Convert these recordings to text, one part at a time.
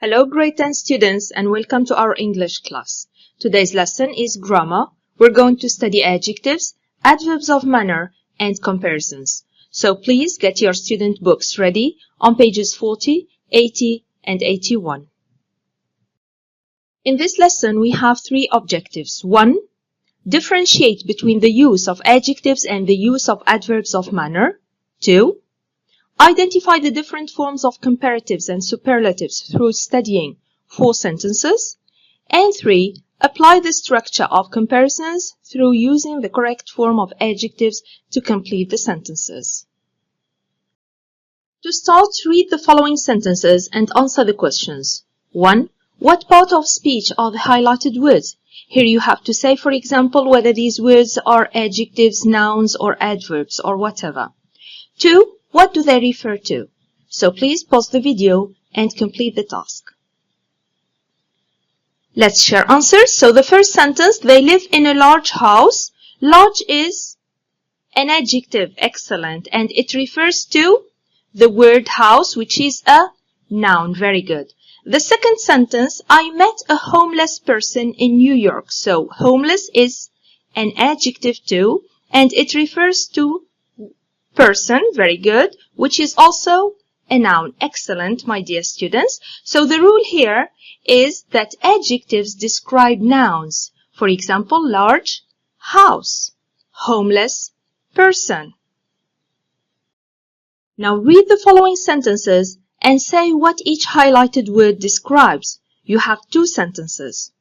Hello grade 10 students and welcome to our English class. Today's lesson is grammar. We're going to study adjectives, adverbs of manner and comparisons. So please get your student books ready on pages 40, 80 and 81. In this lesson we have three objectives. 1. Differentiate between the use of adjectives and the use of adverbs of manner. 2. Identify the different forms of comparatives and superlatives through studying 4 sentences. And 3. Apply the structure of comparisons through using the correct form of adjectives to complete the sentences. To start, read the following sentences and answer the questions. 1. What part of speech are the highlighted words? Here you have to say, for example, whether these words are adjectives, nouns, or adverbs, or whatever. 2. What do they refer to? So please pause the video and complete the task. Let's share answers. So the first sentence, they live in a large house. Large is an adjective, excellent, and it refers to the word house, which is a noun, very good. The second sentence, I met a homeless person in New York. So homeless is an adjective too, and it refers to person, very good, which is also a noun. Excellent, my dear students. So the rule here is that adjectives describe nouns. For example, large, house, homeless, person. Now read the following sentences and say what each highlighted word describes. You have 2 sentences.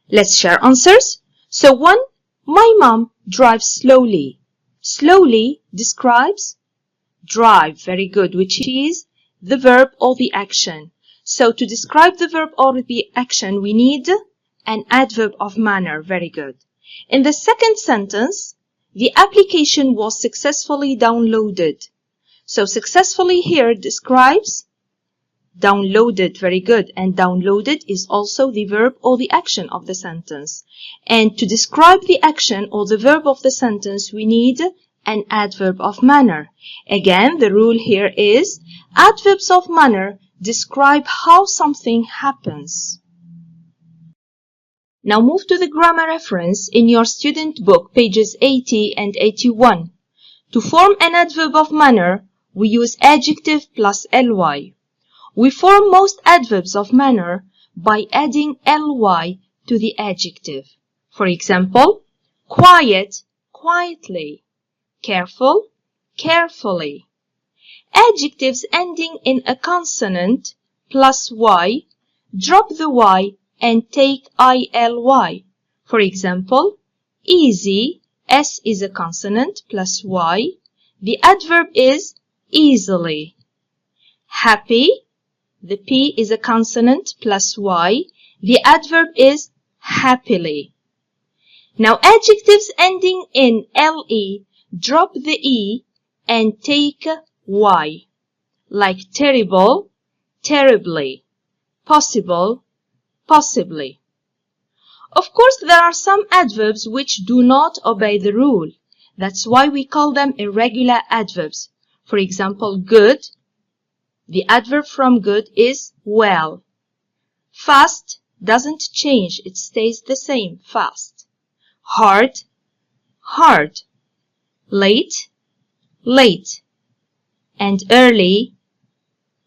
Let's share answers. So 1. My mom drives slowly. Slowly describes drive, very good, which is the verb or the action. So to describe the verb or the action, we need an adverb of manner, very good. In the second sentence, the application was successfully downloaded. So successfully here describes downloaded, very good, and downloaded is also the verb or the action of the sentence. And to describe the action or the verb of the sentence, we need an adverb of manner. Again, the rule here is adverbs of manner describe how something happens. Now move to the grammar reference in your student book, pages 80 and 81. To form an adverb of manner, we use adjective plus ly. We form most adverbs of manner by adding ly to the adjective. For example, quiet, quietly, careful, carefully. Adjectives ending in a consonant plus y, drop the y and take ily. For example, easy, s is a consonant plus y. The adverb is easily. Happy, the P is a consonant plus Y. The adverb is happily. Now adjectives ending in LE, drop the E and take Y. Like terrible, terribly. Possible, possibly. Of course, there are some adverbs which do not obey the rule. That's why we call them irregular adverbs. For example, good. The adverb from good is well. Fast doesn't change, it stays the same, fast. Hard, hard. Late, late. And early,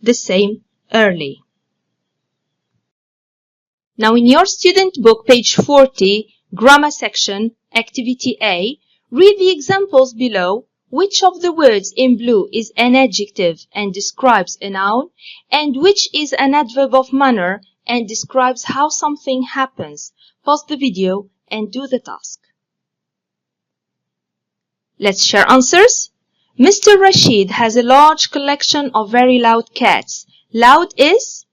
the same, early. Now in your student book, page 40, grammar section, activity A, read the examples below. Which of the words in blue is an adjective and describes a noun, and which is an adverb of manner and describes how something happens? Pause the video and do the task. Let's share answers. Mr. Rashid has a large collection of very loud cats. Loud is?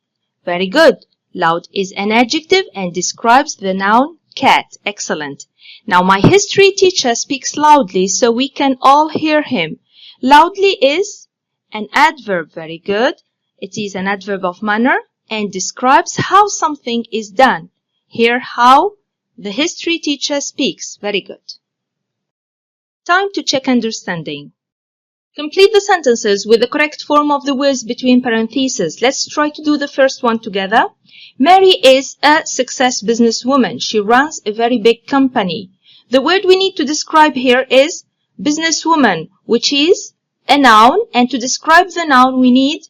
Very good. Loud is an adjective and describes the noun cat. Excellent. Now my history teacher speaks loudly so we can all hear him. Loudly is an adverb, very good. It is an adverb of manner and describes how something is done. Hear how the history teacher speaks, very good. Time to check understanding. Complete the sentences with the correct form of the words between parentheses. Let's try to do the first one together. Mary is a success businesswoman. She runs a very big company. The word we need to describe here is businesswoman, which is a noun, and to describe the noun we need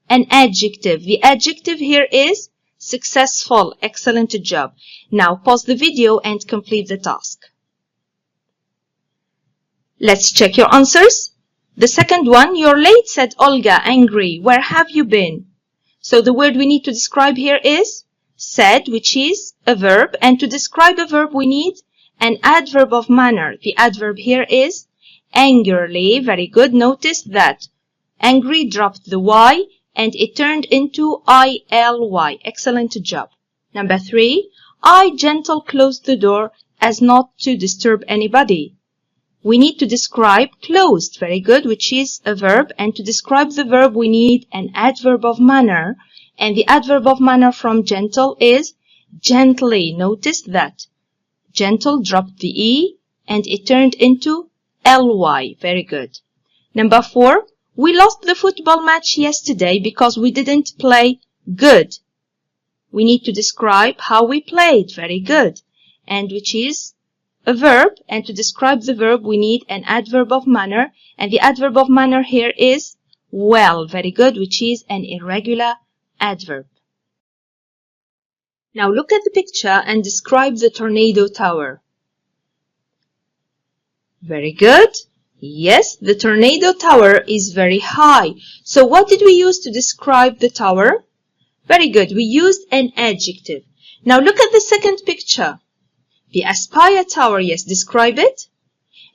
an adjective. The adjective here is successful. Excellent job. Now pause the video and complete the task. Let's check your answers. The second one, you're late, said Olga, angry. Where have you been? So the word we need to describe here is said, which is a verb. And to describe a verb, we need an adverb of manner. The adverb here is angrily. Very good. Notice that angry dropped the Y and it turned into ILY. Excellent job. Number 3, I gentle closed the door as not to disturb anybody. We need to describe closed, very good, which is a verb. And to describe the verb, we need an adverb of manner. And the adverb of manner from gentle is gently. Notice that gentle dropped the E and it turned into LY. Very good. Number 4, we lost the football match yesterday because we didn't play good. We need to describe how we played. Very good. And which is a verb, and to describe the verb we need an adverb of manner, and the adverb of manner here is well. Very good, which is an irregular adverb. Now look at the picture and describe the tornado tower. Very good. Yes, the tornado tower is very high. So what did we use to describe the tower? Very good, we used an adjective. Now look at the second picture. The Aspire Tower, yes, describe it.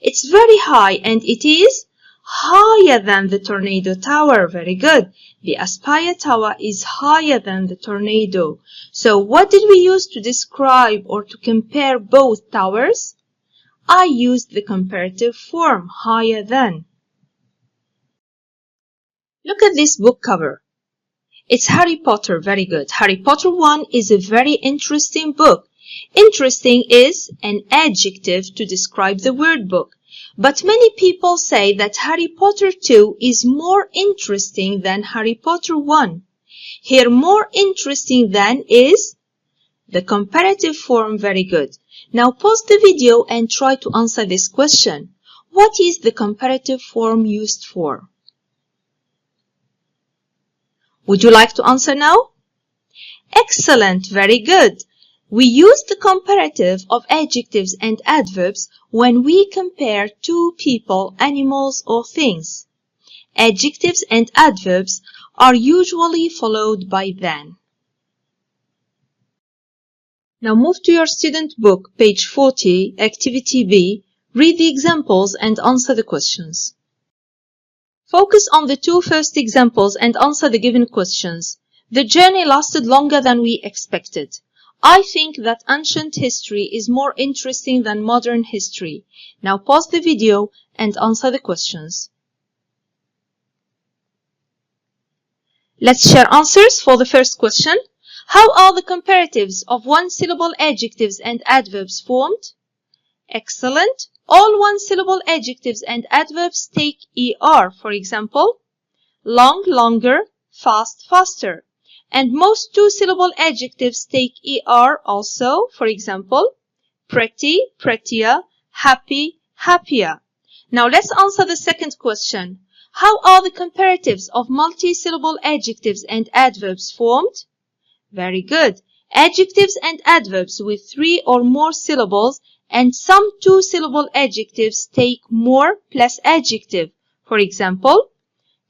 It's very high and it is higher than the Tornado Tower. Very good. The Aspire Tower is higher than the Tornado. So what did we use to describe or to compare both towers? I used the comparative form, higher than. Look at this book cover. It's Harry Potter. Very good. Harry Potter 1 is a very interesting book. Interesting is an adjective to describe the word book. But many people say that Harry Potter 2 is more interesting than Harry Potter 1. Here, more interesting than is the comparative form. Very good. Now pause the video and try to answer this question. What is the comparative form used for? Would you like to answer now? Excellent. Very good. We use the comparative of adjectives and adverbs when we compare two people, animals, or things. Adjectives and adverbs are usually followed by than. Now move to your student book, page 40, Activity B. Read the examples and answer the questions. Focus on the two first examples and answer the given questions. The journey lasted longer than we expected. I think that ancient history is more interesting than modern history. Now pause the video and answer the questions. Let's share answers for the first question. How are the comparatives of one-syllable adjectives and adverbs formed? Excellent. All one-syllable adjectives and adverbs take ER. For example, long, longer, fast, faster. And most two-syllable adjectives take ER also. For example, pretty, prettier, happy, happier. Now let's answer the second question. How are the comparatives of multi-syllable adjectives and adverbs formed? Very good. Adjectives and adverbs with 3 or more syllables and some two-syllable adjectives take more plus adjective. For example,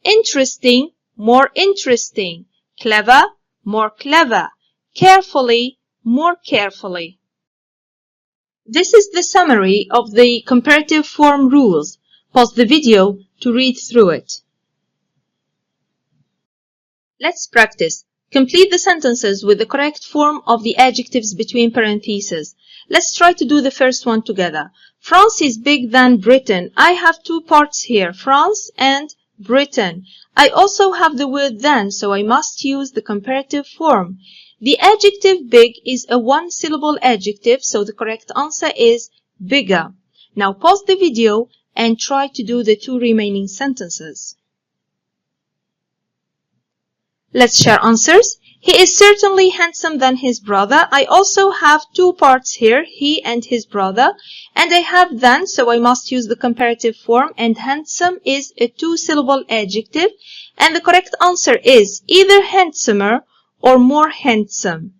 interesting, more interesting. Clever, more clever. Carefully, more carefully. This is the summary of the comparative form rules. Pause the video to read through it. Let's practice. Complete the sentences with the correct form of the adjectives between parentheses. Let's try to do the first one together. France is bigger than Britain. I have two parts here, France and Britain. I also have the word than, so I must use the comparative form. The adjective big is a one-syllable adjective, so the correct answer is bigger. Now pause the video and try to do the 2 remaining sentences. Let's share answers. He is certainly handsome than his brother. I also have 2 parts here, he and his brother. And I have than, so I must use the comparative form. And handsome is a 2-syllable adjective. And the correct answer is either handsomer or more handsome.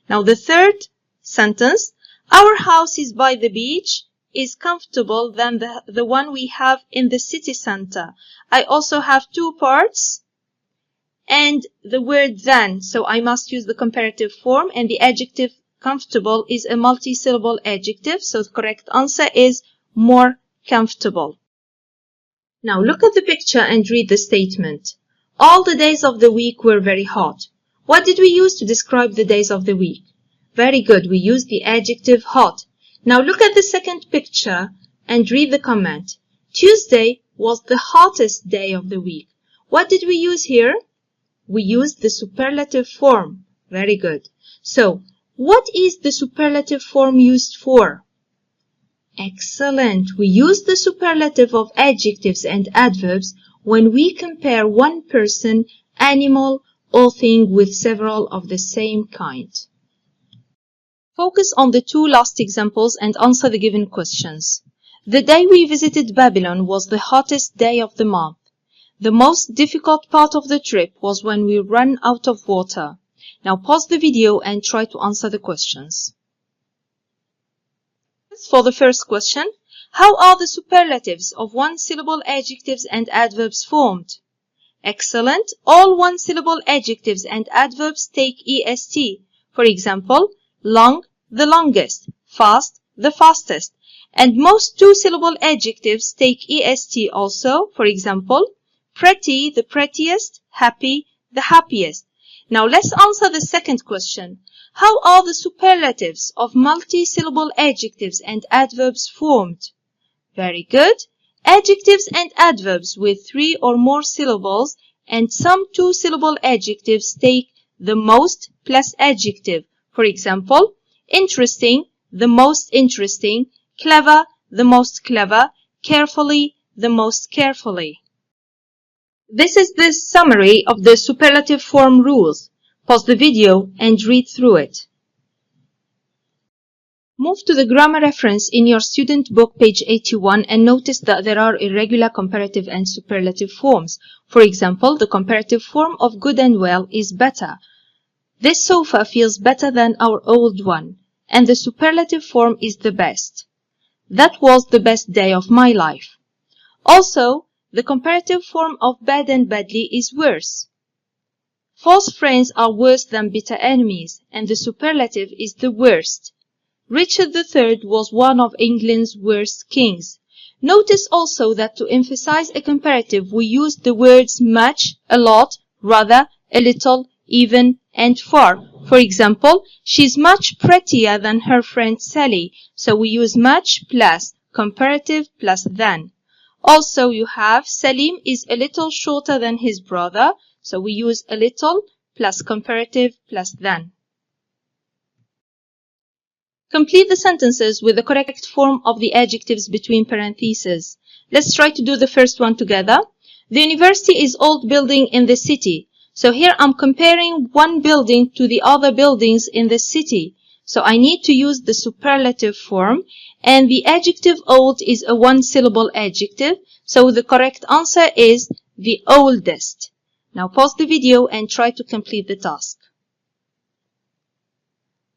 Now the third sentence, our house is by the beach, is comfortable than the one we have in the city center. I also have 2 parts and the word than, so I must use the comparative form, and the adjective comfortable is a multi-syllable adjective, so the correct answer is more comfortable. Now look at the picture and read the statement. All the days of the week were very hot. What did we use to describe the days of the week? Very good, we used the adjective hot. Now look at the second picture and read the comment. Tuesday was the hottest day of the week. What did we use here? We used the superlative form. Very good. So, what is the superlative form used for? Excellent. We use the superlative of adjectives and adverbs when we compare one person, animal, or thing with several of the same kind. Focus on the 2 last examples and answer the given questions. The day we visited Babylon was the hottest day of the month. The most difficult part of the trip was when we ran out of water. Now pause the video and try to answer the questions. For the first question, how are the superlatives of 1-syllable adjectives and adverbs formed? Excellent. All 1-syllable adjectives and adverbs take est. For example, long, the longest, fast, the fastest. And most 2-syllable adjectives take est also. For example, pretty, the prettiest, happy, the happiest. Now let's answer the second question. How are the superlatives of multi-syllable adjectives and adverbs formed? Very good. Adjectives and adverbs with 3 or more syllables and some 2-syllable adjectives take the most plus adjective. For example, interesting, the most interesting, clever, the most clever, carefully, the most carefully. This is the summary of the superlative form rules. Pause the video and read through it. Move to the grammar reference in your student book, page 81, and notice that there are irregular comparative and superlative forms. For example, the comparative form of good and well is better. This sofa feels better than our old one. And the superlative form is the best. That was the best day of my life. Also, the comparative form of bad and badly is worse. False friends are worse than bitter enemies, and the superlative is the worst. Richard III was one of England's worst kings. Notice also that to emphasize a comparative, we use the words much, a lot, rather, a little, even, and far. For example, she's much prettier than her friend Sally, so we use much plus comparative plus than. Also, you have Salim is a little shorter than his brother, so we use a little plus comparative plus than. Complete the sentences with the correct form of the adjectives between parentheses. Let's try to do the first one together. The university is old building in the city. So here I'm comparing one building to the other buildings in the city. So I need to use the superlative form, and the adjective old is a 1-syllable adjective, so the correct answer is the oldest. Now pause the video and try to complete the task.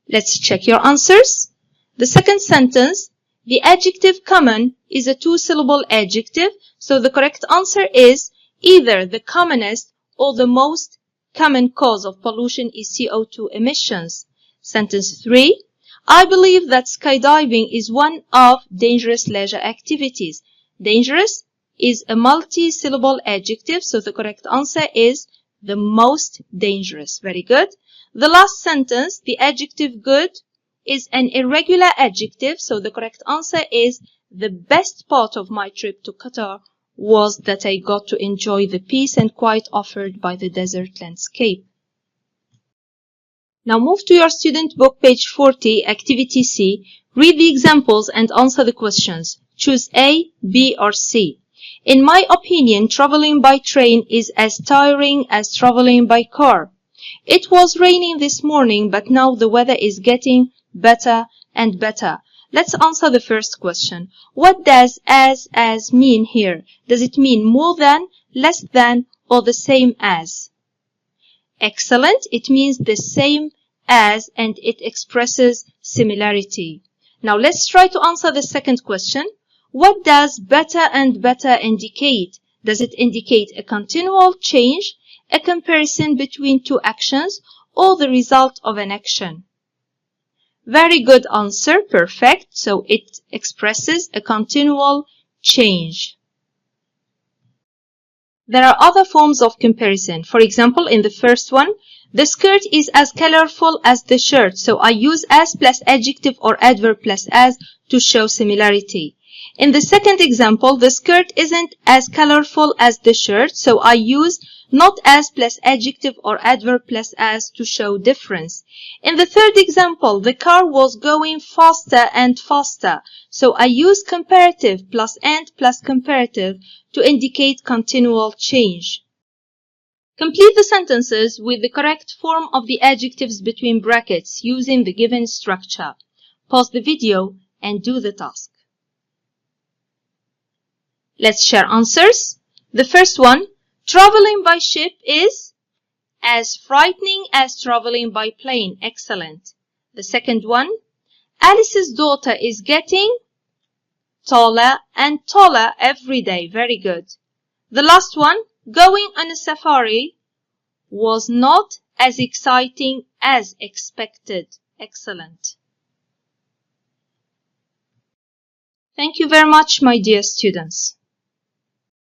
Let's check your answers. The second sentence, the adjective common is a 2-syllable adjective, so the correct answer is either the commonest or the most common cause of pollution is CO2 emissions. Sentence 3. I believe that skydiving is one of dangerous leisure activities. Dangerous is a multi-syllable adjective, so the correct answer is the most dangerous. Very good. The last sentence, the adjective good, is an irregular adjective, so the correct answer is the best part of my trip to Qatar was that I got to enjoy the peace and quiet offered by the desert landscape. Now move to your student book, page 40, activity C. Read the examples and answer the questions. Choose A, B, or C. In my opinion, traveling by train is as tiring as traveling by car. It was raining this morning, but now the weather is getting better and better. Let's answer the first question. What does as mean here? Does it mean more than, less than, or the same as? Excellent. It means the same as, and it expresses similarity. Now let's try to answer the second question. What does better and better indicate? Does it indicate a continual change, a comparison between two actions, or the result of an action? Very good answer, perfect. So it expresses a continual change. There are other forms of comparison. For example, in the first one, the skirt is as colorful as the shirt. So I use as plus adjective or adverb plus as to show similarity. In the second example, the skirt isn't as colorful as the shirt. So I use not as plus adjective or adverb plus as to show difference. In the third example, the car was going faster and faster. So I use comparative plus and plus comparative to indicate continual change. Complete the sentences with the correct form of the adjectives between brackets using the given structure. Pause the video and do the task. Let's share answers. The first one, traveling by ship is as frightening as traveling by plane. Excellent. The second one, Alice's daughter is getting taller and taller every day. Very good. The last one, going on a safari was not as exciting as expected. Excellent. Thank you very much, my dear students.